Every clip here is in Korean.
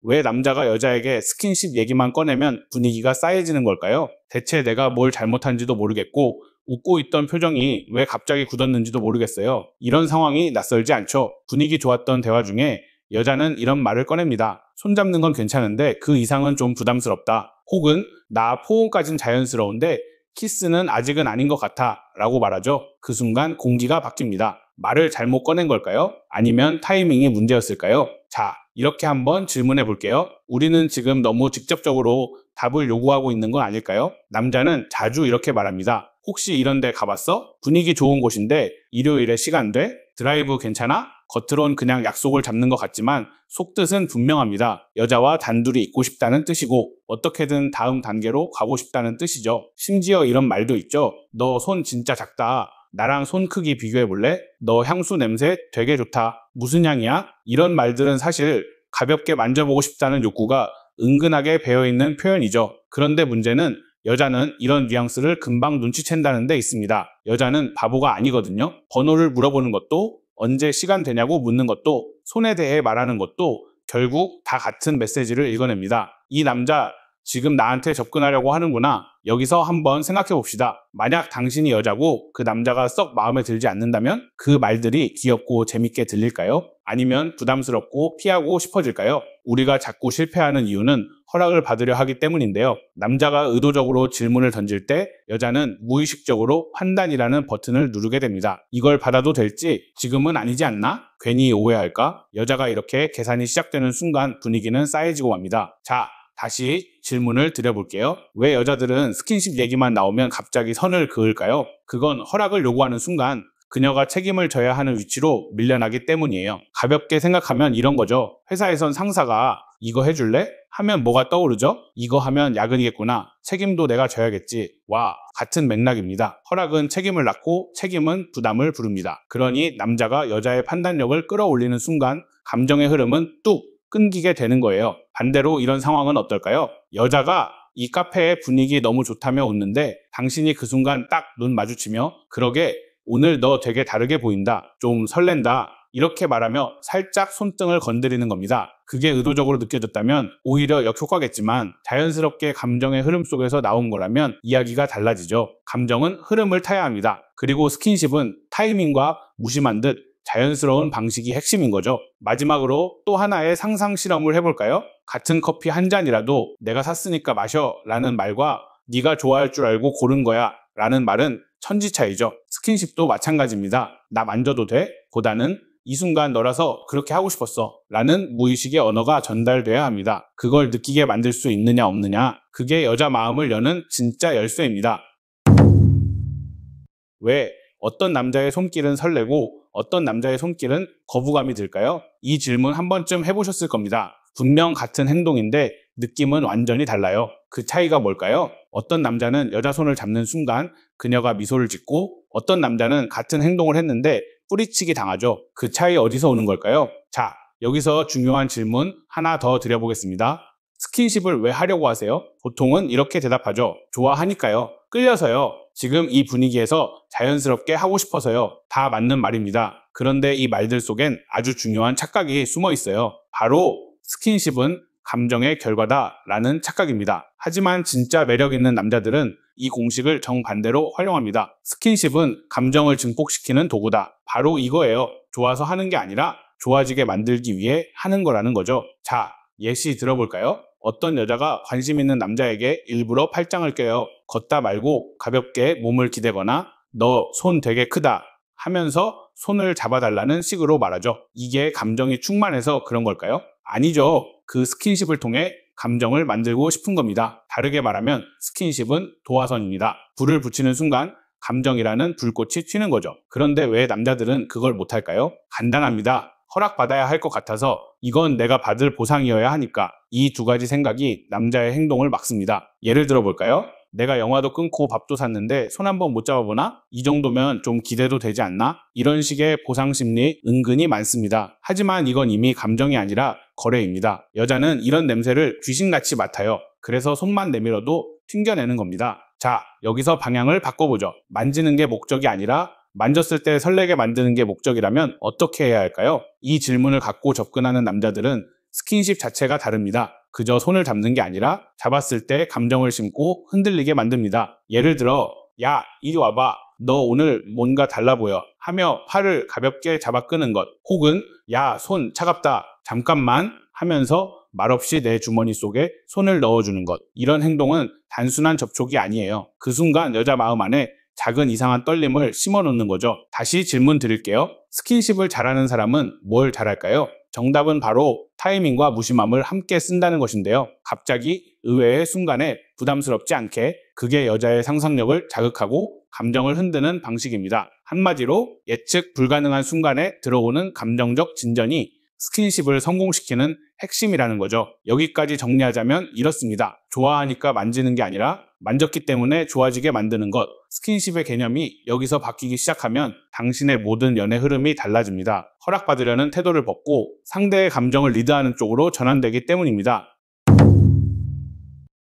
왜 남자가 여자에게 스킨십 얘기만 꺼내면 분위기가 싸해지는 걸까요? 대체 내가 뭘 잘못한지도 모르겠고 웃고 있던 표정이 왜 갑자기 굳었는지도 모르겠어요. 이런 상황이 낯설지 않죠. 분위기 좋았던 대화 중에 여자는 이런 말을 꺼냅니다. 손잡는 건 괜찮은데 그 이상은 좀 부담스럽다. 혹은 나 포옹까진 자연스러운데 키스는 아직은 아닌 것 같아 라고 말하죠. 그 순간 공기가 바뀝니다. 말을 잘못 꺼낸 걸까요? 아니면 타이밍이 문제였을까요? 자, 이렇게 한번 질문해 볼게요. 우리는 지금 너무 직접적으로 답을 요구하고 있는 건 아닐까요? 남자는 자주 이렇게 말합니다. 혹시 이런 데 가봤어? 분위기 좋은 곳인데 일요일에 시간 돼? 드라이브 괜찮아? 겉으론 그냥 약속을 잡는 것 같지만 속뜻은 분명합니다. 여자와 단둘이 있고 싶다는 뜻이고 어떻게든 다음 단계로 가고 싶다는 뜻이죠. 심지어 이런 말도 있죠. 너 손 진짜 작다. 나랑 손 크기 비교해 볼래? 너 향수 냄새 되게 좋다. 무슨 향이야? 이런 말들은 사실 가볍게 만져보고 싶다는 욕구가 은근하게 배어있는 표현이죠. 그런데 문제는 여자는 이런 뉘앙스를 금방 눈치챈다는 데 있습니다. 여자는 바보가 아니거든요. 번호를 물어보는 것도 언제 시간 되냐고 묻는 것도 손에 대해 말하는 것도 결국 다 같은 메시지를 읽어냅니다. 이 남자 지금 나한테 접근하려고 하는구나. 여기서 한번 생각해 봅시다. 만약 당신이 여자고 그 남자가 썩 마음에 들지 않는다면 그 말들이 귀엽고 재밌게 들릴까요? 아니면 부담스럽고 피하고 싶어질까요? 우리가 자꾸 실패하는 이유는 허락을 받으려 하기 때문인데요. 남자가 의도적으로 질문을 던질 때 여자는 무의식적으로 판단이라는 버튼을 누르게 됩니다. 이걸 받아도 될지 지금은 아니지 않나? 괜히 오해할까? 여자가 이렇게 계산이 시작되는 순간 분위기는 싸해지고 맙니다. 자, 다시 질문을 드려볼게요. 왜 여자들은 스킨십 얘기만 나오면 갑자기 선을 그을까요? 그건 허락을 요구하는 순간 그녀가 책임을 져야 하는 위치로 밀려나기 때문이에요. 가볍게 생각하면 이런 거죠. 회사에선 상사가 이거 해줄래? 하면 뭐가 떠오르죠? 이거 하면 야근이겠구나. 책임도 내가 져야겠지. 와, 같은 맥락입니다. 허락은 책임을 낳고 책임은 부담을 부릅니다. 그러니 남자가 여자의 판단력을 끌어올리는 순간 감정의 흐름은 뚝 끊기게 되는 거예요. 반대로 이런 상황은 어떨까요? 여자가 이 카페의 분위기 너무 좋다며 웃는데 당신이 그 순간 딱 눈 마주치며 그러게 오늘 너 되게 다르게 보인다. 좀 설렌다. 이렇게 말하며 살짝 손등을 건드리는 겁니다. 그게 의도적으로 느껴졌다면 오히려 역효과겠지만 자연스럽게 감정의 흐름 속에서 나온 거라면 이야기가 달라지죠. 감정은 흐름을 타야 합니다. 그리고 스킨십은 타이밍과 무심한 듯 자연스러운 방식이 핵심인 거죠. 마지막으로 또 하나의 상상 실험을 해볼까요? 같은 커피 한 잔이라도 내가 샀으니까 마셔 라는 말과 네가 좋아할 줄 알고 고른 거야 라는 말은 천지 차이죠. 스킨십도 마찬가지입니다. 나 만져도 돼? 보다는 이 순간 너라서 그렇게 하고 싶었어 라는 무의식의 언어가 전달돼야 합니다. 그걸 느끼게 만들 수 있느냐 없느냐, 그게 여자 마음을 여는 진짜 열쇠입니다. 왜 어떤 남자의 손길은 설레고 어떤 남자의 손길은 거부감이 들까요? 이 질문 한 번쯤 해보셨을 겁니다. 분명 같은 행동인데 느낌은 완전히 달라요. 그 차이가 뭘까요? 어떤 남자는 여자 손을 잡는 순간 그녀가 미소를 짓고 어떤 남자는 같은 행동을 했는데 뿌리치기 당하죠. 그 차이 어디서 오는 걸까요? 자, 여기서 중요한 질문 하나 더 드려보겠습니다. 스킨십을 왜 하려고 하세요? 보통은 이렇게 대답하죠. 좋아하니까요. 끌려서요. 지금 이 분위기에서 자연스럽게 하고 싶어서요. 다 맞는 말입니다. 그런데 이 말들 속엔 아주 중요한 착각이 숨어 있어요. 바로 스킨십은 감정의 결과다라는 착각입니다. 하지만 진짜 매력 있는 남자들은 이 공식을 정반대로 활용합니다. 스킨십은 감정을 증폭시키는 도구다. 바로 이거예요. 좋아서 하는 게 아니라 좋아지게 만들기 위해 하는 거라는 거죠. 자, 예시 들어볼까요? 어떤 여자가 관심 있는 남자에게 일부러 팔짱을 껴요. 걷다 말고 가볍게 몸을 기대거나 너 손 되게 크다 하면서 손을 잡아달라는 식으로 말하죠. 이게 감정이 충만해서 그런 걸까요? 아니죠. 그 스킨십을 통해 감정을 만들고 싶은 겁니다. 다르게 말하면 스킨십은 도화선입니다. 불을 붙이는 순간 감정이라는 불꽃이 튀는 거죠. 그런데 왜 남자들은 그걸 못할까요? 간단합니다. 허락받아야 할 것 같아서 이건 내가 받을 보상이어야 하니까. 이 두 가지 생각이 남자의 행동을 막습니다. 예를 들어 볼까요? 내가 영화도 끊고 밥도 샀는데 손 한번 못 잡아보나? 이 정도면 좀 기대도 되지 않나? 이런 식의 보상 심리 은근히 많습니다. 하지만 이건 이미 감정이 아니라 거래입니다. 여자는 이런 냄새를 귀신같이 맡아요. 그래서 손만 내밀어도 튕겨내는 겁니다. 자, 여기서 방향을 바꿔보죠. 만지는 게 목적이 아니라 만졌을 때 설레게 만드는 게 목적이라면 어떻게 해야 할까요? 이 질문을 갖고 접근하는 남자들은 스킨십 자체가 다릅니다. 그저 손을 잡는 게 아니라 잡았을 때 감정을 심고 흔들리게 만듭니다. 예를 들어 야 이리 와봐 너 오늘 뭔가 달라 보여 하며 팔을 가볍게 잡아 끄는 것, 혹은 야 손 차갑다 잠깐만 하면서 말없이 내 주머니 속에 손을 넣어주는 것. 이런 행동은 단순한 접촉이 아니에요. 그 순간 여자 마음 안에 작은 이상한 떨림을 심어놓는 거죠. 다시 질문 드릴게요. 스킨십을 잘하는 사람은 뭘 잘할까요? 정답은 바로 타이밍과 무심함을 함께 쓴다는 것인데요. 갑자기 의외의 순간에 부담스럽지 않게, 그게 여자의 상상력을 자극하고 감정을 흔드는 방식입니다. 한마디로 예측 불가능한 순간에 들어오는 감정적 진전이 스킨십을 성공시키는 핵심이라는 거죠. 여기까지 정리하자면 이렇습니다. 좋아하니까 만지는 게 아니라 만졌기 때문에 좋아지게 만드는 것. 스킨십의 개념이 여기서 바뀌기 시작하면 당신의 모든 연애 흐름이 달라집니다. 허락받으려는 태도를 벗고 상대의 감정을 리드하는 쪽으로 전환되기 때문입니다.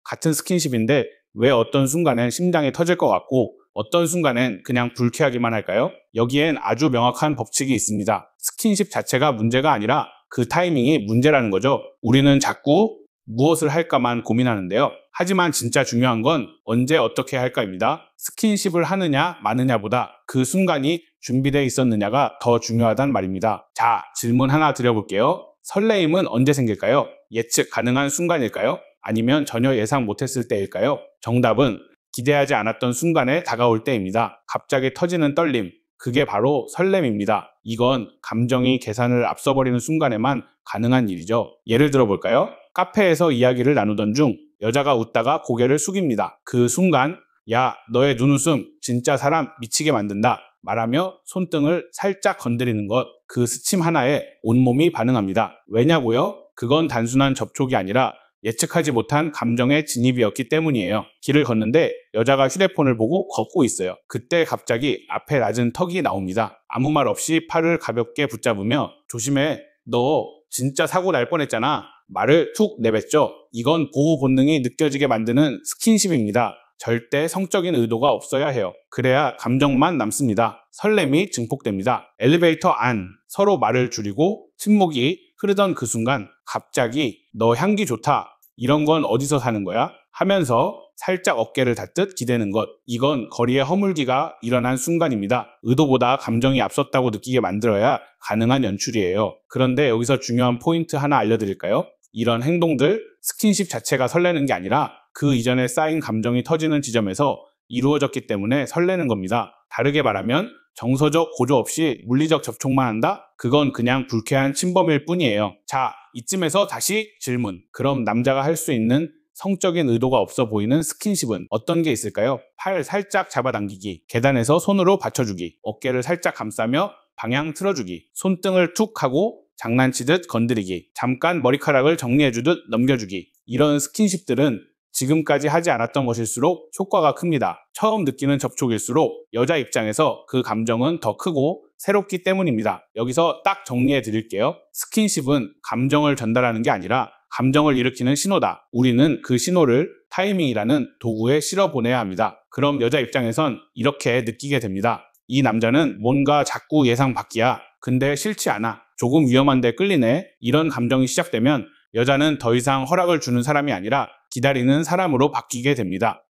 같은 스킨십인데 왜 어떤 순간엔 심장이 터질 것 같고 어떤 순간엔 그냥 불쾌하기만 할까요? 여기엔 아주 명확한 법칙이 있습니다. 스킨십 자체가 문제가 아니라 그 타이밍이 문제라는 거죠. 우리는 자꾸 무엇을 할까만 고민하는데요. 하지만 진짜 중요한 건 언제 어떻게 할까입니다. 스킨십을 하느냐 마느냐보다 그 순간이 준비되어 있었느냐가 더 중요하단 말입니다. 자, 질문 하나 드려볼게요. 설레임은 언제 생길까요? 예측 가능한 순간일까요? 아니면 전혀 예상 못했을 때일까요? 정답은 기대하지 않았던 순간에 다가올 때입니다. 갑자기 터지는 떨림, 그게 바로 설렘입니다. 이건 감정이 계산을 앞서버리는 순간에만 가능한 일이죠. 예를 들어볼까요? 카페에서 이야기를 나누던 중 여자가 웃다가 고개를 숙입니다. 그 순간 야 너의 눈웃음 진짜 사람 미치게 만든다 말하며 손등을 살짝 건드리는 것, 그 스침 하나에 온몸이 반응합니다. 왜냐고요? 그건 단순한 접촉이 아니라 예측하지 못한 감정의 진입이었기 때문이에요. 길을 걷는데 여자가 휴대폰을 보고 걷고 있어요. 그때 갑자기 앞에 낮은 턱이 나옵니다. 아무 말 없이 팔을 가볍게 붙잡으며 조심해, 너 진짜 사고 날 뻔했잖아 말을 툭 내뱉죠. 이건 보호 본능이 느껴지게 만드는 스킨십입니다. 절대 성적인 의도가 없어야 해요. 그래야 감정만 남습니다. 설렘이 증폭됩니다. 엘리베이터 안 서로 말을 줄이고 침묵이 흐르던 그 순간 갑자기 너 향기 좋다 이런 건 어디서 사는 거야? 하면서 살짝 어깨를 닫듯 기대는 것. 이건 거리의 허물기가 일어난 순간입니다. 의도보다 감정이 앞섰다고 느끼게 만들어야 가능한 연출이에요. 그런데 여기서 중요한 포인트 하나 알려드릴까요? 이런 행동들, 스킨십 자체가 설레는 게 아니라 그 이전에 쌓인 감정이 터지는 지점에서 이루어졌기 때문에 설레는 겁니다. 다르게 말하면 정서적 고조 없이 물리적 접촉만 한다? 그건 그냥 불쾌한 침범일 뿐이에요. 자, 이쯤에서 다시 질문. 그럼 남자가 할 수 있는 성적인 의도가 없어 보이는 스킨십은 어떤 게 있을까요? 팔 살짝 잡아당기기, 계단에서 손으로 받쳐주기, 어깨를 살짝 감싸며 방향 틀어주기, 손등을 툭 하고 장난치듯 건드리기, 잠깐 머리카락을 정리해주듯 넘겨주기. 이런 스킨십들은 지금까지 하지 않았던 것일수록 효과가 큽니다. 처음 느끼는 접촉일수록 여자 입장에서 그 감정은 더 크고 새롭기 때문입니다. 여기서 딱 정리해 드릴게요. 스킨십은 감정을 전달하는 게 아니라 감정을 일으키는 신호다. 우리는 그 신호를 타이밍이라는 도구에 실어 보내야 합니다. 그럼 여자 입장에선 이렇게 느끼게 됩니다. 이 남자는 뭔가 자꾸 예상 밖이야. 근데 싫지 않아. 조금 위험한데 끌리네. 이런 감정이 시작되면 여자는 더 이상 허락을 주는 사람이 아니라 기다리는 사람으로 바뀌게 됩니다.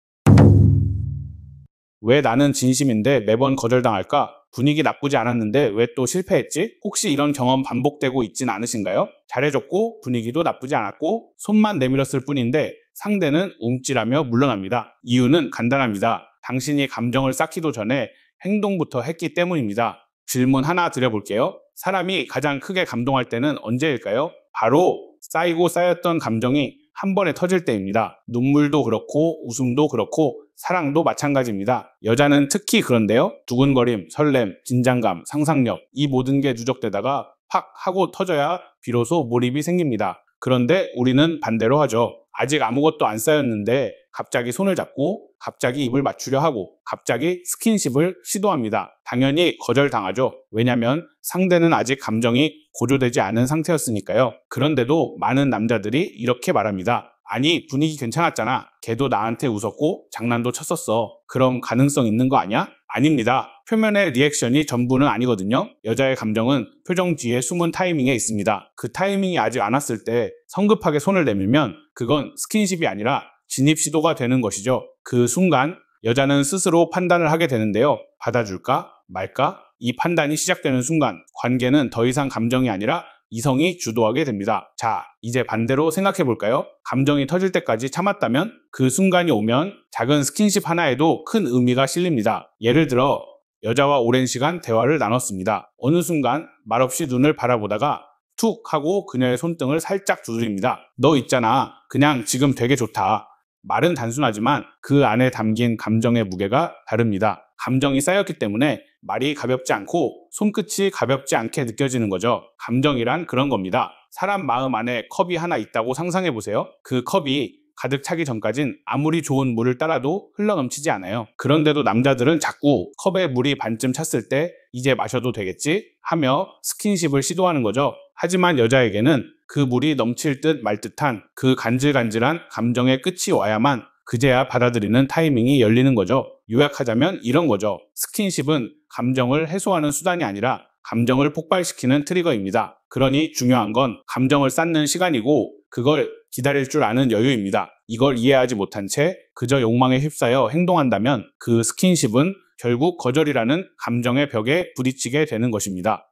왜 나는 진심인데 매번 거절당할까? 분위기 나쁘지 않았는데 왜 또 실패했지? 혹시 이런 경험 반복되고 있진 않으신가요? 잘해줬고 분위기도 나쁘지 않았고 손만 내밀었을 뿐인데 상대는 움찔하며 물러납니다. 이유는 간단합니다. 당신이 감정을 쌓기도 전에 행동부터 했기 때문입니다. 질문 하나 드려볼게요. 사람이 가장 크게 감동할 때는 언제일까요? 바로 쌓이고 쌓였던 감정이 한 번에 터질 때입니다. 눈물도 그렇고 웃음도 그렇고 사랑도 마찬가지입니다. 여자는 특히 그런데요. 두근거림, 설렘, 긴장감, 상상력, 이 모든 게 누적되다가 팍 하고 터져야 비로소 몰입이 생깁니다. 그런데 우리는 반대로 하죠. 아직 아무것도 안 쌓였는데 갑자기 손을 잡고 갑자기 입을 맞추려 하고 갑자기 스킨십을 시도합니다. 당연히 거절당하죠. 왜냐면 상대는 아직 감정이 고조되지 않은 상태였으니까요. 그런데도 많은 남자들이 이렇게 말합니다. 아니 분위기 괜찮았잖아. 걔도 나한테 웃었고 장난도 쳤었어. 그럼 가능성 있는 거 아니야? 아닙니다. 표면의 리액션이 전부는 아니거든요. 여자의 감정은 표정 뒤에 숨은 타이밍에 있습니다. 그 타이밍이 아직 안 왔을 때 성급하게 손을 내밀면 그건 스킨십이 아니라 진입 시도가 되는 것이죠. 그 순간 여자는 스스로 판단을 하게 되는데요. 받아줄까? 말까? 이 판단이 시작되는 순간 관계는 더 이상 감정이 아니라 이성이 주도하게 됩니다. 자, 이제 반대로 생각해 볼까요? 감정이 터질 때까지 참았다면 그 순간이 오면 작은 스킨십 하나에도 큰 의미가 실립니다. 예를 들어 여자와 오랜 시간 대화를 나눴습니다. 어느 순간 말없이 눈을 바라보다가 툭 하고 그녀의 손등을 살짝 두드립니다. 너 있잖아. 그냥 지금 되게 좋다. 말은 단순하지만 그 안에 담긴 감정의 무게가 다릅니다. 감정이 쌓였기 때문에 말이 가볍지 않고 손끝이 가볍지 않게 느껴지는 거죠. 감정이란 그런 겁니다. 사람 마음 안에 컵이 하나 있다고 상상해 보세요. 그 컵이 가득 차기 전까진 아무리 좋은 물을 따라도 흘러넘치지 않아요. 그런데도 남자들은 자꾸 컵에 물이 반쯤 찼을 때 이제 마셔도 되겠지? 하며 스킨십을 시도하는 거죠. 하지만 여자에게는 그 물이 넘칠 듯 말 듯한 그 간질간질한 감정의 끝이 와야만 그제야 받아들이는 타이밍이 열리는 거죠. 요약하자면 이런 거죠. 스킨십은 감정을 해소하는 수단이 아니라 감정을 폭발시키는 트리거입니다. 그러니 중요한 건 감정을 쌓는 시간이고 그걸 기다릴 줄 아는 여유입니다. 이걸 이해하지 못한 채 그저 욕망에 휩싸여 행동한다면 그 스킨십은 결국 거절이라는 감정의 벽에 부딪히게 되는 것입니다.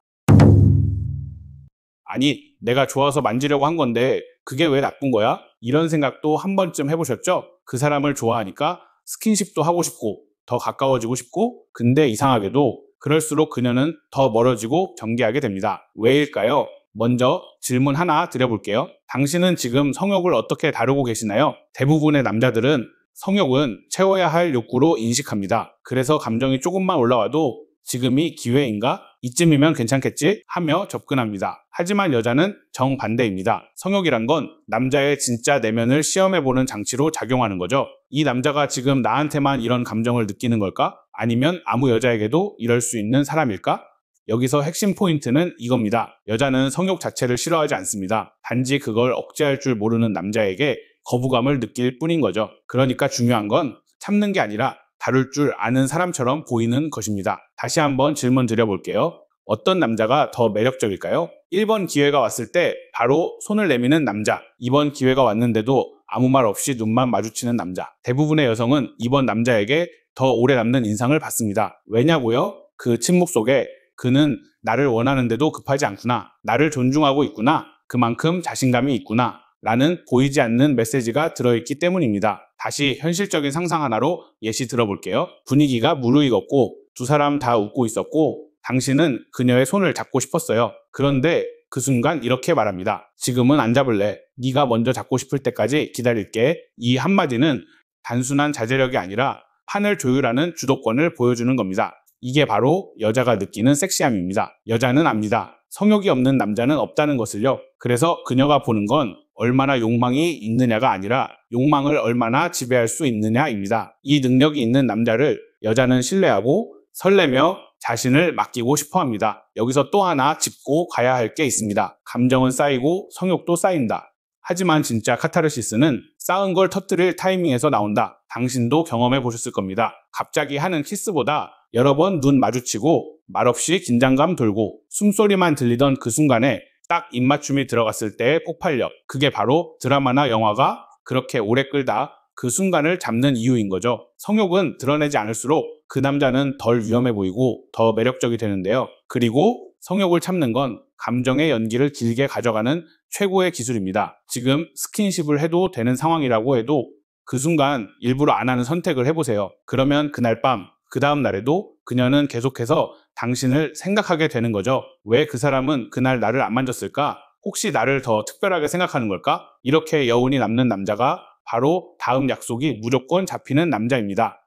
아니, 내가 좋아서 만지려고 한 건데 그게 왜 나쁜 거야? 이런 생각도 한 번쯤 해보셨죠? 그 사람을 좋아하니까 스킨십도 하고 싶고 더 가까워지고 싶고 근데 이상하게도 그럴수록 그녀는 더 멀어지고 경계하게 됩니다. 왜일까요? 먼저 질문 하나 드려볼게요. 당신은 지금 성욕을 어떻게 다루고 계시나요? 대부분의 남자들은 성욕은 채워야 할 욕구로 인식합니다. 그래서 감정이 조금만 올라와도 지금이 기회인가? 이쯤이면 괜찮겠지? 하며 접근합니다. 하지만 여자는 정반대입니다. 성욕이란 건 남자의 진짜 내면을 시험해보는 장치로 작용하는 거죠. 이 남자가 지금 나한테만 이런 감정을 느끼는 걸까? 아니면 아무 여자에게도 이럴 수 있는 사람일까? 여기서 핵심 포인트는 이겁니다. 여자는 성욕 자체를 싫어하지 않습니다. 단지 그걸 억제할 줄 모르는 남자에게 거부감을 느낄 뿐인 거죠. 그러니까 중요한 건 참는 게 아니라 다룰 줄 아는 사람처럼 보이는 것입니다. 다시 한번 질문 드려볼게요. 어떤 남자가 더 매력적일까요? 1번 기회가 왔을 때 바로 손을 내미는 남자, 2번 기회가 왔는데도 아무 말 없이 눈만 마주치는 남자. 대부분의 여성은 2번 남자에게 더 오래 남는 인상을 받습니다. 왜냐고요? 그 침묵 속에 그는 나를 원하는데도 급하지 않구나. 나를 존중하고 있구나. 그만큼 자신감이 있구나. 라는 보이지 않는 메시지가 들어있기 때문입니다. 다시 현실적인 상상 하나로 예시 들어볼게요. 분위기가 무르익었고 두 사람 다 웃고 있었고 당신은 그녀의 손을 잡고 싶었어요. 그런데 그 순간 이렇게 말합니다. 지금은 안 잡을래. 네가 먼저 잡고 싶을 때까지 기다릴게. 이 한마디는 단순한 자제력이 아니라 판을 조율하는 주도권을 보여주는 겁니다. 이게 바로 여자가 느끼는 섹시함입니다. 여자는 압니다. 성욕이 없는 남자는 없다는 것을요. 그래서 그녀가 보는 건 얼마나 욕망이 있느냐가 아니라 욕망을 얼마나 지배할 수 있느냐입니다. 이 능력이 있는 남자를 여자는 신뢰하고 설레며 자신을 맡기고 싶어 합니다. 여기서 또 하나 짚고 가야 할 게 있습니다. 감정은 쌓이고 성욕도 쌓인다. 하지만 진짜 카타르시스는 쌓은 걸 터뜨릴 타이밍에서 나온다. 당신도 경험해 보셨을 겁니다. 갑자기 하는 키스보다 여러 번 눈 마주치고 말없이 긴장감 돌고 숨소리만 들리던 그 순간에 딱 입맞춤이 들어갔을 때의 폭발력. 그게 바로 드라마나 영화가 그렇게 오래 끌다 그 순간을 잡는 이유인 거죠. 성욕은 드러내지 않을수록 그 남자는 덜 위험해 보이고 더 매력적이 되는데요. 그리고 성욕을 참는 건 감정의 연기를 길게 가져가는 최고의 기술입니다. 지금 스킨십을 해도 되는 상황이라고 해도 그 순간 일부러 안 하는 선택을 해보세요. 그러면 그날 밤, 그 다음 날에도 그녀는 계속해서 당신을 생각하게 되는 거죠. 왜 그 사람은 그날 나를 안 만졌을까? 혹시 나를 더 특별하게 생각하는 걸까? 이렇게 여운이 남는 남자가 바로 다음 약속이 무조건 잡히는 남자입니다.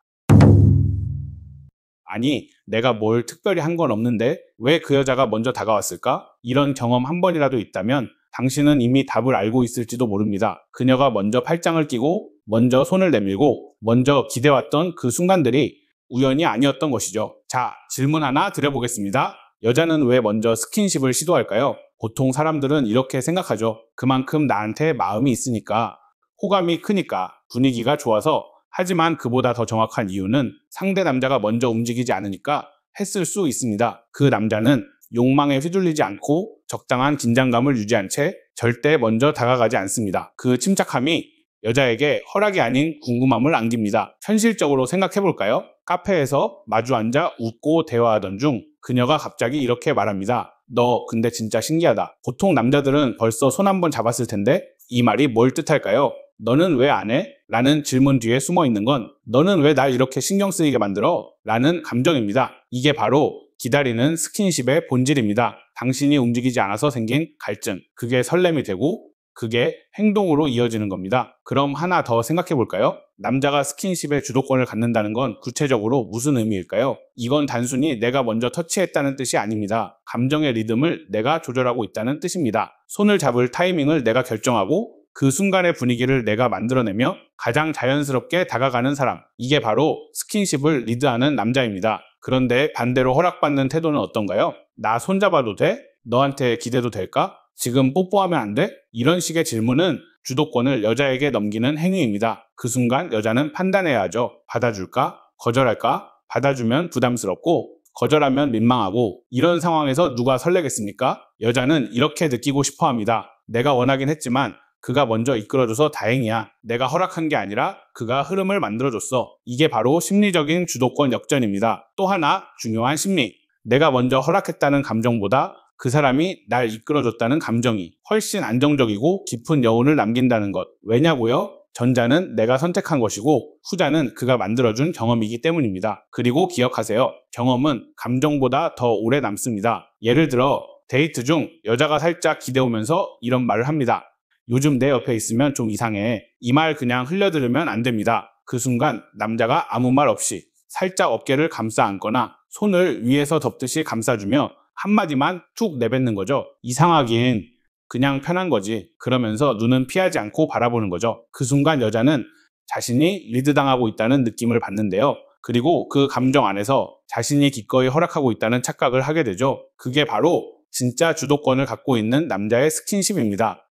아니, 내가 뭘 특별히 한 건 없는데 왜 그 여자가 먼저 다가왔을까? 이런 경험 한 번이라도 있다면 당신은 이미 답을 알고 있을지도 모릅니다. 그녀가 먼저 팔짱을 끼고 먼저 손을 내밀고 먼저 기대왔던 그 순간들이 우연이 아니었던 것이죠. 자, 질문 하나 드려보겠습니다. 여자는 왜 먼저 스킨십을 시도할까요? 보통 사람들은 이렇게 생각하죠. 그만큼 나한테 마음이 있으니까, 호감이 크니까, 분위기가 좋아서. 하지만 그보다 더 정확한 이유는 상대 남자가 먼저 움직이지 않으니까 했을 수 있습니다. 그 남자는 욕망에 휘둘리지 않고 적당한 긴장감을 유지한 채 절대 먼저 다가가지 않습니다. 그 침착함이 여자에게 허락이 아닌 궁금함을 안깁니다. 현실적으로 생각해볼까요? 카페에서 마주 앉아 웃고 대화하던 중 그녀가 갑자기 이렇게 말합니다. 너 근데 진짜 신기하다. 보통 남자들은 벌써 손 한번 잡았을 텐데 이 말이 뭘 뜻할까요? 너는 왜 안 해? 라는 질문 뒤에 숨어 있는 건 너는 왜 날 이렇게 신경 쓰이게 만들어? 라는 감정입니다. 이게 바로 기다리는 스킨십의 본질입니다. 당신이 움직이지 않아서 생긴 갈증, 그게 설렘이 되고 그게 행동으로 이어지는 겁니다. 그럼 하나 더 생각해 볼까요? 남자가 스킨십의 주도권을 갖는다는 건 구체적으로 무슨 의미일까요? 이건 단순히 내가 먼저 터치했다는 뜻이 아닙니다. 감정의 리듬을 내가 조절하고 있다는 뜻입니다. 손을 잡을 타이밍을 내가 결정하고 그 순간의 분위기를 내가 만들어내며 가장 자연스럽게 다가가는 사람, 이게 바로 스킨십을 리드하는 남자입니다. 그런데 반대로 허락받는 태도는 어떤가요? 나 손잡아도 돼? 너한테 기대도 될까? 지금 뽀뽀하면 안 돼? 이런 식의 질문은 주도권을 여자에게 넘기는 행위입니다. 그 순간 여자는 판단해야 하죠. 받아줄까? 거절할까? 받아주면 부담스럽고 거절하면 민망하고, 이런 상황에서 누가 설레겠습니까? 여자는 이렇게 느끼고 싶어 합니다. 내가 원하긴 했지만 그가 먼저 이끌어줘서 다행이야. 내가 허락한 게 아니라 그가 흐름을 만들어줬어. 이게 바로 심리적인 주도권 역전입니다. 또 하나 중요한 심리. 내가 먼저 허락했다는 감정보다 그 사람이 날 이끌어줬다는 감정이 훨씬 안정적이고 깊은 여운을 남긴다는 것. 왜냐고요? 전자는 내가 선택한 것이고 후자는 그가 만들어준 경험이기 때문입니다. 그리고 기억하세요. 경험은 감정보다 더 오래 남습니다. 예를 들어 데이트 중 여자가 살짝 기대오면서 이런 말을 합니다. 요즘 내 옆에 있으면 좀 이상해. 이 말 그냥 흘려들으면 안 됩니다. 그 순간 남자가 아무 말 없이 살짝 어깨를 감싸 안거나 손을 위에서 덮듯이 감싸주며 한마디만 툭 내뱉는 거죠. 이상하긴 그냥 편한 거지. 그러면서 눈은 피하지 않고 바라보는 거죠. 그 순간 여자는 자신이 리드당하고 있다는 느낌을 받는데요. 그리고 그 감정 안에서 자신이 기꺼이 허락하고 있다는 착각을 하게 되죠. 그게 바로 진짜 주도권을 갖고 있는 남자의 스킨십입니다.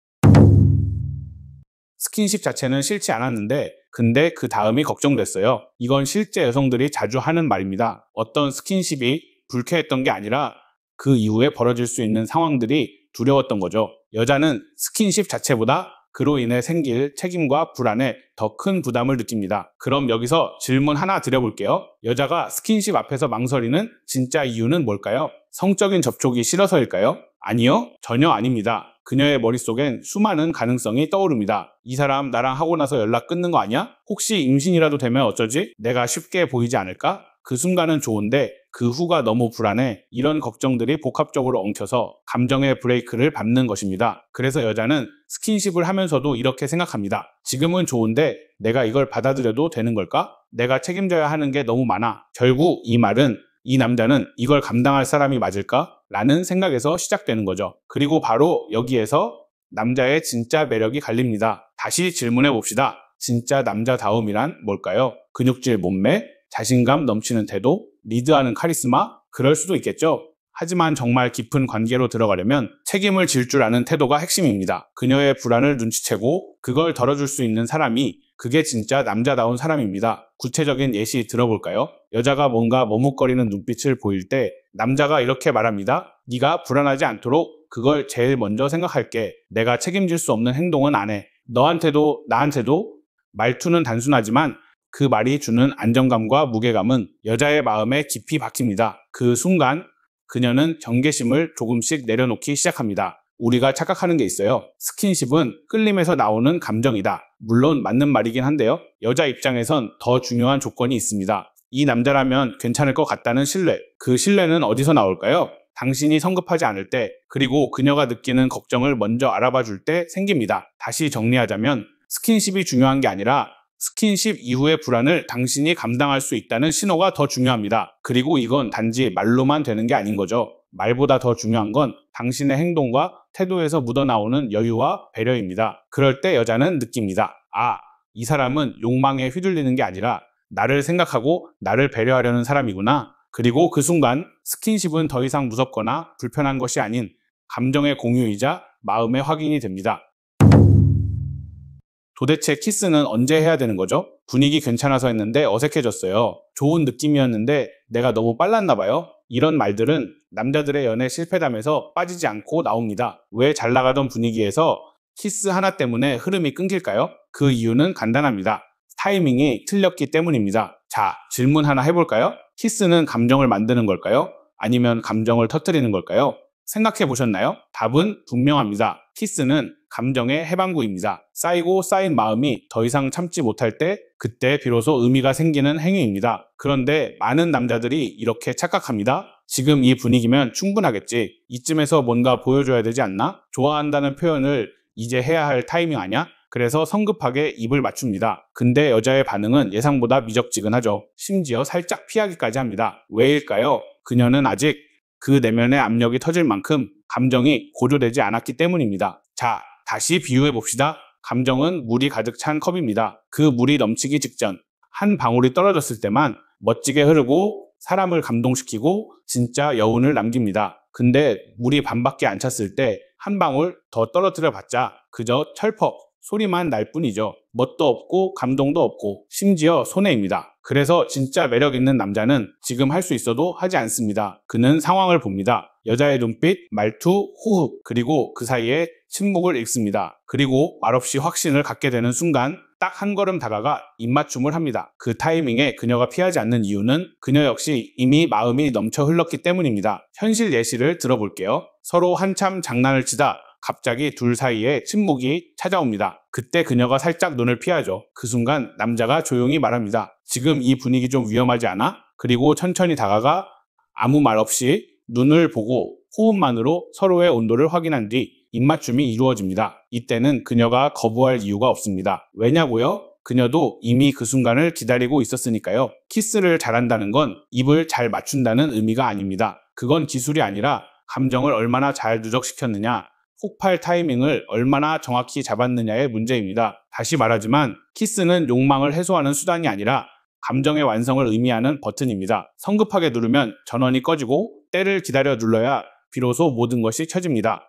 스킨십 자체는 싫지 않았는데 근데 그 다음이 걱정됐어요. 이건 실제 여성들이 자주 하는 말입니다. 어떤 스킨십이 불쾌했던 게 아니라 그 이후에 벌어질 수 있는 상황들이 두려웠던 거죠. 여자는 스킨십 자체보다 그로 인해 생길 책임과 불안에 더 큰 부담을 느낍니다. 그럼 여기서 질문 하나 드려볼게요. 여자가 스킨십 앞에서 망설이는 진짜 이유는 뭘까요? 성적인 접촉이 싫어서일까요? 아니요, 전혀 아닙니다. 그녀의 머릿속엔 수많은 가능성이 떠오릅니다. 이 사람 나랑 하고 나서 연락 끊는 거 아니야? 혹시 임신이라도 되면 어쩌지? 내가 쉽게 보이지 않을까? 그 순간은 좋은데 그 후가 너무 불안해. 이런 걱정들이 복합적으로 엉켜서 감정의 브레이크를 밟는 것입니다. 그래서 여자는 스킨십을 하면서도 이렇게 생각합니다. 지금은 좋은데 내가 이걸 받아들여도 되는 걸까? 내가 책임져야 하는 게 너무 많아. 결국 이 말은 이 남자는 이걸 감당할 사람이 맞을까? 라는 생각에서 시작되는 거죠. 그리고 바로 여기에서 남자의 진짜 매력이 갈립니다. 다시 질문해 봅시다. 진짜 남자다움이란 뭘까요? 근육질 몸매? 자신감 넘치는 태도? 리드하는 카리스마? 그럴 수도 있겠죠. 하지만 정말 깊은 관계로 들어가려면 책임을 질 줄 아는 태도가 핵심입니다. 그녀의 불안을 눈치채고 그걸 덜어줄 수 있는 사람이, 그게 진짜 남자다운 사람입니다. 구체적인 예시 들어볼까요? 여자가 뭔가 머뭇거리는 눈빛을 보일 때 남자가 이렇게 말합니다. 네가 불안하지 않도록 그걸 제일 먼저 생각할게. 내가 책임질 수 없는 행동은 안 해. 너한테도 나한테도. 말투는 단순하지만 그 말이 주는 안정감과 무게감은 여자의 마음에 깊이 박힙니다. 그 순간 그녀는 경계심을 조금씩 내려놓기 시작합니다. 우리가 착각하는 게 있어요. 스킨십은 끌림에서 나오는 감정이다. 물론 맞는 말이긴 한데요. 여자 입장에선 더 중요한 조건이 있습니다. 이 남자라면 괜찮을 것 같다는 신뢰. 그 신뢰는 어디서 나올까요? 당신이 성급하지 않을 때, 그리고 그녀가 느끼는 걱정을 먼저 알아봐 줄 때 생깁니다. 다시 정리하자면 스킨십이 중요한 게 아니라 스킨십 이후의 불안을 당신이 감당할 수 있다는 신호가 더 중요합니다. 그리고 이건 단지 말로만 되는 게 아닌 거죠. 말보다 더 중요한 건 당신의 행동과 태도에서 묻어나오는 여유와 배려입니다. 그럴 때 여자는 느낍니다. 아, 이 사람은 욕망에 휘둘리는 게 아니라 나를 생각하고 나를 배려하려는 사람이구나. 그리고 그 순간 스킨십은 더 이상 무섭거나 불편한 것이 아닌 감정의 공유이자 마음의 확인이 됩니다. 도대체 키스는 언제 해야 되는 거죠? 분위기 괜찮아서 했는데 어색해졌어요. 좋은 느낌이었는데 내가 너무 빨랐나 봐요. 이런 말들은 남자들의 연애 실패담에서 빠지지 않고 나옵니다. 왜 잘 나가던 분위기에서 키스 하나 때문에 흐름이 끊길까요? 그 이유는 간단합니다. 타이밍이 틀렸기 때문입니다. 자, 질문 하나 해볼까요? 키스는 감정을 만드는 걸까요? 아니면 감정을 터뜨리는 걸까요? 생각해 보셨나요? 답은 분명합니다. 키스는 감정의 해방구입니다. 쌓이고 쌓인 마음이 더 이상 참지 못할 때 그때 비로소 의미가 생기는 행위입니다. 그런데 많은 남자들이 이렇게 착각합니다. 지금 이 분위기면 충분하겠지. 이쯤에서 뭔가 보여줘야 되지 않나? 좋아한다는 표현을 이제 해야 할 타이밍 아냐? 그래서 성급하게 입을 맞춥니다. 근데 여자의 반응은 예상보다 미적지근하죠. 심지어 살짝 피하기까지 합니다. 왜일까요? 그녀는 아직 그 내면의 압력이 터질 만큼 감정이 고조되지 않았기 때문입니다. 자, 다시 비유해 봅시다. 감정은 물이 가득 찬 컵입니다. 그 물이 넘치기 직전 한 방울이 떨어졌을 때만 멋지게 흐르고 사람을 감동시키고 진짜 여운을 남깁니다. 근데 물이 반밖에 안 찼을 때 한 방울 더 떨어뜨려 봤자 그저 철퍽 소리만 날 뿐이죠. 멋도 없고 감동도 없고 심지어 손해입니다. 그래서 진짜 매력 있는 남자는 지금 할 수 있어도 하지 않습니다. 그는 상황을 봅니다. 여자의 눈빛, 말투, 호흡, 그리고 그 사이에 침묵을 읽습니다. 그리고 말없이 확신을 갖게 되는 순간 딱 한 걸음 다가가 입맞춤을 합니다. 그 타이밍에 그녀가 피하지 않는 이유는 그녀 역시 이미 마음이 넘쳐 흘렀기 때문입니다. 현실 예시를 들어볼게요. 서로 한참 장난을 치다 갑자기 둘 사이에 침묵이 찾아옵니다. 그때 그녀가 살짝 눈을 피하죠. 그 순간 남자가 조용히 말합니다. 지금 이 분위기 좀 위험하지 않아? 그리고 천천히 다가가 아무 말 없이 눈을 보고 호흡만으로 서로의 온도를 확인한 뒤 입맞춤이 이루어집니다. 이때는 그녀가 거부할 이유가 없습니다. 왜냐고요? 그녀도 이미 그 순간을 기다리고 있었으니까요. 키스를 잘한다는 건 입을 잘 맞춘다는 의미가 아닙니다. 그건 기술이 아니라 감정을 얼마나 잘 누적시켰느냐, 폭발 타이밍을 얼마나 정확히 잡았느냐의 문제입니다. 다시 말하지만 키스는 욕망을 해소하는 수단이 아니라 감정의 완성을 의미하는 버튼입니다. 성급하게 누르면 전원이 꺼지고 때를 기다려 눌러야 비로소 모든 것이 켜집니다.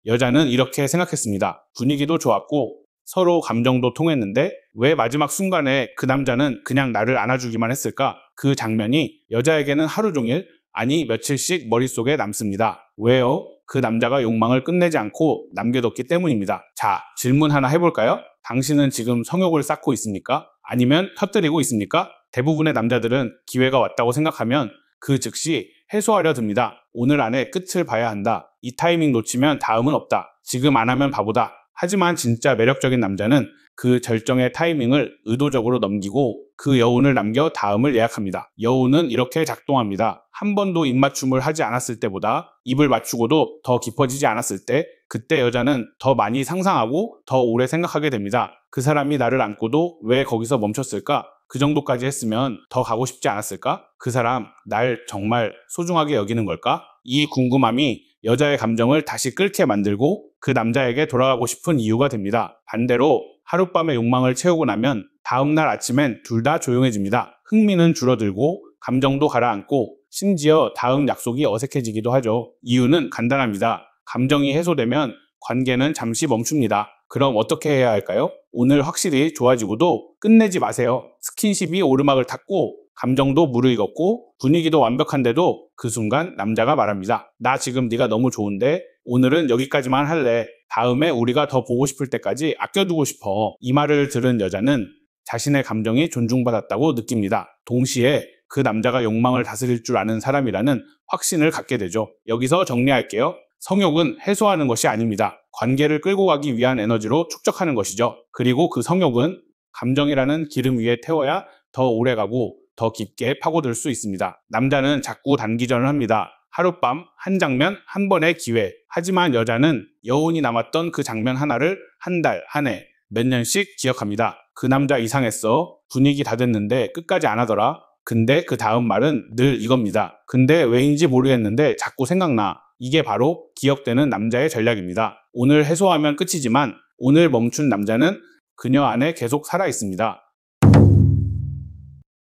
여자는 이렇게 생각했습니다. 분위기도 좋았고 서로 감정도 통했는데 왜 마지막 순간에 그 남자는 그냥 나를 안아주기만 했을까? 그 장면이 여자에게는 하루 종일 아니 며칠씩 머릿속에 남습니다. 왜요? 그 남자가 욕망을 끝내지 않고 남겨뒀기 때문입니다. 자, 질문 하나 해볼까요? 당신은 지금 성욕을 쌓고 있습니까? 아니면 터뜨리고 있습니까? 대부분의 남자들은 기회가 왔다고 생각하면 그 즉시 해소하려 듭니다. 오늘 안에 끝을 봐야 한다. 이 타이밍 놓치면 다음은 없다. 지금 안 하면 바보다. 하지만 진짜 매력적인 남자는 그 절정의 타이밍을 의도적으로 넘기고 그 여운을 남겨 다음을 예약합니다. 여운은 이렇게 작동합니다. 한 번도 입맞춤을 하지 않았을 때보다 입을 맞추고도 더 깊어지지 않았을 때 그때 여자는 더 많이 상상하고 더 오래 생각하게 됩니다. 그 사람이 나를 안고도 왜 거기서 멈췄을까? 그 정도까지 했으면 더 가고 싶지 않았을까? 그 사람 날 정말 소중하게 여기는 걸까? 이 궁금함이 여자의 감정을 다시 끓게 만들고 그 남자에게 돌아가고 싶은 이유가 됩니다. 반대로 하룻밤의 욕망을 채우고 나면 다음날 아침엔 둘 다 조용해집니다. 흥미는 줄어들고 감정도 가라앉고 심지어 다음 약속이 어색해지기도 하죠. 이유는 간단합니다. 감정이 해소되면 관계는 잠시 멈춥니다. 그럼 어떻게 해야 할까요? 오늘 확실히 좋아지고도 끝내지 마세요. 스킨십이 오르막을 탔고 감정도 무르익었고 분위기도 완벽한데도 그 순간 남자가 말합니다. 나 지금 네가 너무 좋은데 오늘은 여기까지만 할래. 다음에 우리가 더 보고 싶을 때까지 아껴두고 싶어. 이 말을 들은 여자는 자신의 감정이 존중받았다고 느낍니다. 동시에 그 남자가 욕망을 다스릴 줄 아는 사람이라는 확신을 갖게 되죠. 여기서 정리할게요. 성욕은 해소하는 것이 아닙니다. 관계를 끌고 가기 위한 에너지로 축적하는 것이죠. 그리고 그 성욕은 감정이라는 기름 위에 태워야 더 오래가고 더 깊게 파고들 수 있습니다. 남자는 자꾸 단기전을 합니다. 하룻밤, 한 장면, 한 번의 기회. 하지만 여자는 여운이 남았던 그 장면 하나를 한 달, 한 해, 몇 년씩 기억합니다. 그 남자 이상했어. 분위기 다 됐는데 끝까지 안 하더라. 근데 그 다음 말은 늘 이겁니다. 근데 왜인지 모르겠는데 자꾸 생각나. 이게 바로 기억되는 남자의 전략입니다. 오늘 해소하면 끝이지만 오늘 멈춘 남자는 그녀 안에 계속 살아 있습니다.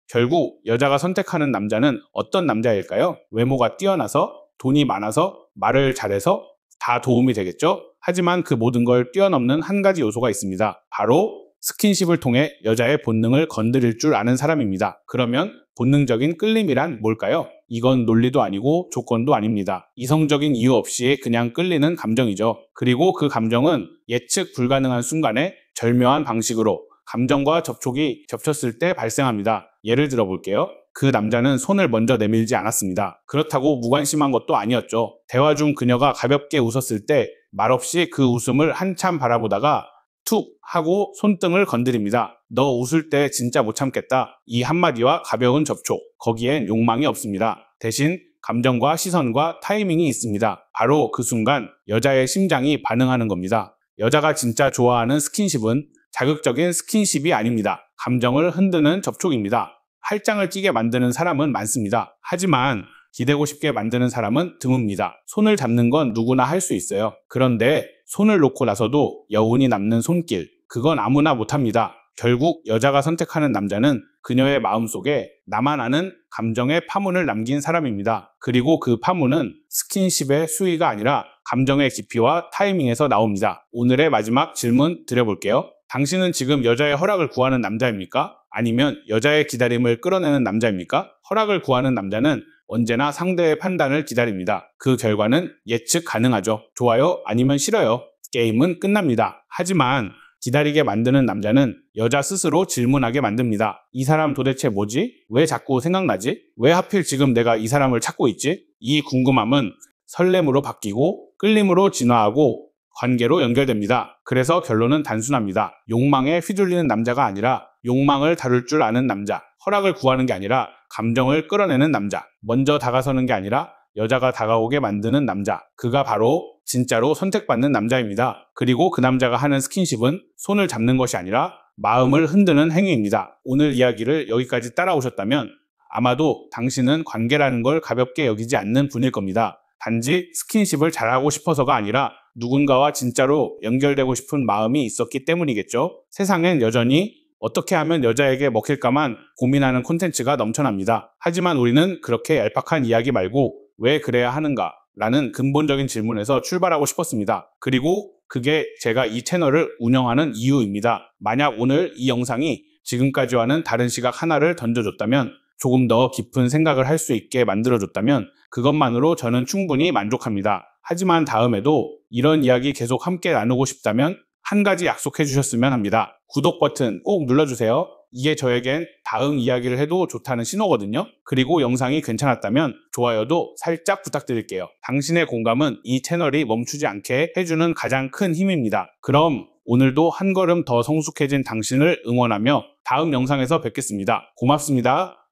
결국 여자가 선택하는 남자는 어떤 남자일까요? 외모가 뛰어나서, 돈이 많아서, 말을 잘해서 다 도움이 되겠죠? 하지만 그 모든 걸 뛰어넘는 한 가지 요소가 있습니다. 바로 스킨십을 통해 여자의 본능을 건드릴 줄 아는 사람입니다. 그러면 본능적인 끌림이란 뭘까요? 이건 논리도 아니고 조건도 아닙니다. 이성적인 이유 없이 그냥 끌리는 감정이죠. 그리고 그 감정은 예측 불가능한 순간에 절묘한 방식으로 감정과 접촉이 겹쳤을 때 발생합니다. 예를 들어 볼게요. 그 남자는 손을 먼저 내밀지 않았습니다. 그렇다고 무관심한 것도 아니었죠. 대화 중 그녀가 가볍게 웃었을 때 말없이 그 웃음을 한참 바라보다가 툭 하고 손등을 건드립니다. 너 웃을 때 진짜 못 참겠다. 이 한마디와 가벼운 접촉, 거기엔 욕망이 없습니다. 대신 감정과 시선과 타이밍이 있습니다. 바로 그 순간 여자의 심장이 반응하는 겁니다. 여자가 진짜 좋아하는 스킨십은 자극적인 스킨십이 아닙니다. 감정을 흔드는 접촉입니다. 할장을 끼게 만드는 사람은 많습니다. 하지만 기대고 싶게 만드는 사람은 드뭅니다. 손을 잡는 건 누구나 할 수 있어요. 그런데 손을 놓고 나서도 여운이 남는 손길, 그건 아무나 못합니다. 결국 여자가 선택하는 남자는 그녀의 마음속에 나만 아는 감정의 파문을 남긴 사람입니다. 그리고 그 파문은 스킨십의 수위가 아니라 감정의 깊이와 타이밍에서 나옵니다. 오늘의 마지막 질문 드려볼게요. 당신은 지금 여자의 허락을 구하는 남자입니까? 아니면 여자의 기다림을 끌어내는 남자입니까? 허락을 구하는 남자는 언제나 상대의 판단을 기다립니다. 그 결과는 예측 가능하죠. 좋아요? 아니면 싫어요? 게임은 끝납니다. 하지만 기다리게 만드는 남자는 여자 스스로 질문하게 만듭니다. 이 사람 도대체 뭐지? 왜 자꾸 생각나지? 왜 하필 지금 내가 이 사람을 찾고 있지? 이 궁금함은 설렘으로 바뀌고 끌림으로 진화하고 관계로 연결됩니다. 그래서 결론은 단순합니다. 욕망에 휘둘리는 남자가 아니라 욕망을 다룰 줄 아는 남자. 허락을 구하는 게 아니라 감정을 끌어내는 남자. 먼저 다가서는 게 아니라 여자가 다가오게 만드는 남자. 그가 바로 진짜로 선택받는 남자입니다. 그리고 그 남자가 하는 스킨십은 손을 잡는 것이 아니라 마음을 흔드는 행위입니다. 오늘 이야기를 여기까지 따라오셨다면 아마도 당신은 관계라는 걸 가볍게 여기지 않는 분일 겁니다. 단지 스킨십을 잘하고 싶어서가 아니라 누군가와 진짜로 연결되고 싶은 마음이 있었기 때문이겠죠. 세상엔 여전히 어떻게 하면 여자에게 먹힐까만 고민하는 콘텐츠가 넘쳐납니다. 하지만 우리는 그렇게 얄팍한 이야기 말고 왜 그래야 하는가? 라는 근본적인 질문에서 출발하고 싶었습니다. 그리고 그게 제가 이 채널을 운영하는 이유입니다. 만약 오늘 이 영상이 지금까지와는 다른 시각 하나를 던져줬다면, 조금 더 깊은 생각을 할 수 있게 만들어줬다면 그것만으로 저는 충분히 만족합니다. 하지만 다음에도 이런 이야기 계속 함께 나누고 싶다면 한 가지 약속해 주셨으면 합니다. 구독 버튼 꼭 눌러주세요. 이게 저에겐 다음 이야기를 해도 좋다는 신호거든요. 그리고 영상이 괜찮았다면 좋아요도 살짝 부탁드릴게요. 당신의 공감은 이 채널이 멈추지 않게 해주는 가장 큰 힘입니다. 그럼 오늘도 한 걸음 더 성숙해진 당신을 응원하며 다음 영상에서 뵙겠습니다. 고맙습니다.